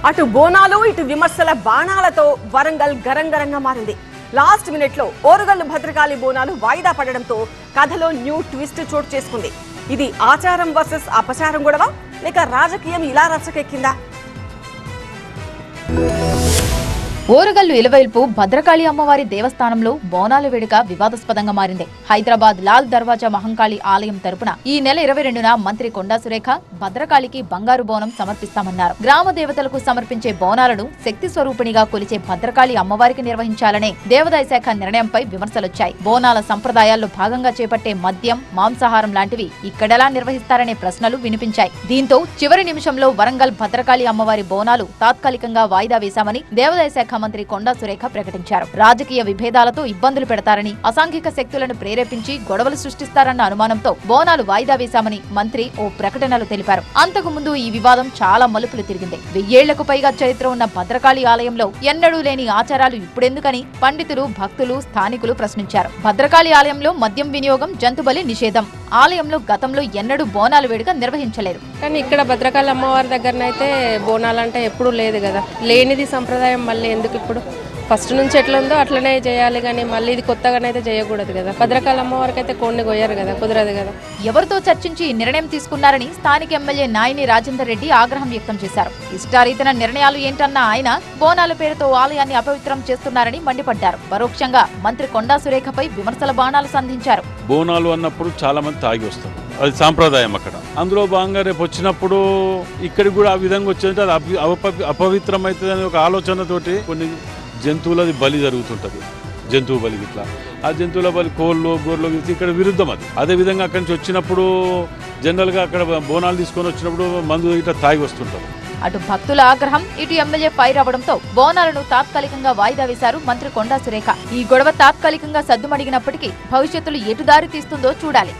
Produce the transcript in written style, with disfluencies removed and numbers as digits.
అటు బోనాలు ఇటు విమర్శల బాణాలతో వరంగల్ గరంగరంగా మారింది. లాస్ట్ మినిట్ లో ఓరుగల్లు భద్రకాళి బోనాలు వాయిదా పడడంతో కథలో న్యూ ట్విస్ట్ చోటు చేసుకుంది. ఇది ఆచారం వర్సెస్ అపచారం గొడవ లేక రాజకీయం ఇలా రచ్చకెక్కిందా? ఓరుగల్లు ఇలవైల్పు భద్రకాళి అమ్మవారి దేవస్థానంలో బోనాల వేడుక వివాదాస్పదంగా మారింది. హైదరాబాద్ లాల్ దర్వాజా మహంకాళి ఆలయం తరపున ఈ నెల 22న మంత్రి కొండా సురేఖ భద్రకాళికి బంగారు బోనం సమర్పిస్తామన్నారు. గ్రామ దేవతలకు సమర్పించే బోనాలను శక్తి స్వరూపిణిగా కొలిచే భద్రకాళి అమ్మవారికి నిర్వహించాలనే దేవాదాయ శాఖ నిర్ణయంపై విమర్శలొచ్చాయి. బోనాల సంప్రదాయాల్లో భాగంగా చేపట్టే మద్యం, మాంసాహారం లాంటివి ఇక్కడెలా నిర్వహిస్తారనే ప్రశ్నలు వినిపించాయి. దీంతో చివరి నిమిషంలో వరంగల్ భద్రకాళి అమ్మవారి బోనాలు తాత్కాలికంగా వాయిదా వేశామని దేవాదాయ శాఖ మంత్రి కొండా సురేఖ ప్రకటించారు. రాజకీయ విభేదాలతో ఇబ్బందులు పెడతారని, అసాంఘిక శక్తులను ప్రేరేపించి గొడవలు సృష్టిస్తారన్న అనుమానంతో బోనాలు వాయిదా వేశామని మంత్రి ఓ ప్రకటనలో తెలిపారు. అంతకు ముందు ఈ వివాదం చాలా మలుపులు తిరిగింది. 1000 ఏళ్లకు పైగా చరిత్ర ఉన్న భద్రకాళి ఆలయంలో ఎన్నడూ లేని ఆచారాలు ఇప్పుడెందుకని పండితులు, భక్తులు, స్థానికులు ప్రశ్నించారు. భద్రకాళి ఆలయంలో మద్యం వినియోగం, జంతుబలి నిషేధం. ఆలయంలో గతంలో ఎన్నడూ బోనాల వేడుక నిర్వహించలేదు. కానీ ఇక్కడ భద్రకాళి అమ్మవారి దగ్గరనైతే బోనాలంటే ఎప్పుడూ లేదు కదా. లేనిది సంప్రదాయం మళ్ళీ ఎందుకు ఇప్పుడు? ఫస్ట్ నుంచి ఎట్లా ఉందో అట్లనే చేయాలి, కానీ మళ్ళీ ఇది కొత్తగానైతే చేయకూడదు కదా. భద్రకాళి అమ్మవారికి అయితే కొన్ని కొయ్యారు కదా, కుదరదు కదా. ఎవరితో చర్చించి నిర్ణయం తీసుకున్నారని స్థానిక ఎమ్మెల్యే నాయిని రాజేందర్ రెడ్డి ఆగ్రహం వ్యక్తం చేశారు. ఇష్టారీతన నిర్ణయాలు ఏంటన్న ఆయన బోనాల పేరుతో ఆలయాన్ని అపవిత్రం చేస్తున్నారని మండిపడ్డారు. పరోక్షంగా మంత్రి కొండా సురేఖపై విమర్శల బాణాలు సంధించారు. బోనాలు అన్నప్పుడు చాలా మంది తాగి వస్తారు, అది సాంప్రదాయం అక్కడ. అందులో భాగంగా రేపు వచ్చినప్పుడు ఇక్కడికి కూడా ఆ విధంగా వచ్చేది అది అపవిత్రం అవుతుంది అనే ఒక ఆలోచనతోటి కొన్ని జంతువులది బలి జరుగుతుంటుంది. జంతువు బలి ఇట్లా ఆ జంతువుల బలి కోళ్ళు, గొర్రెలు ఇక్కడ విరుద్ధం అది. అదేవిధంగా అక్కడి నుంచి వచ్చినప్పుడు జనరల్గా అక్కడ బోనాలు తీసుకొని వచ్చినప్పుడు మందు ఇట్లా తాగి వస్తుంటారు. అటు భక్తుల ఆగ్రహం, ఇటు ఎమ్మెల్యే ఫైర్ అవ్వడంతో బోనాలను తాత్కాలికంగా వాయిదా వేశారు మంత్రి కొండా సురేఖ. ఈ గొడవ తాత్కాలికంగా సద్దుమడిగినప్పటికీ భవిష్యత్తులో ఎటు దారి తీస్తుందో చూడాలి.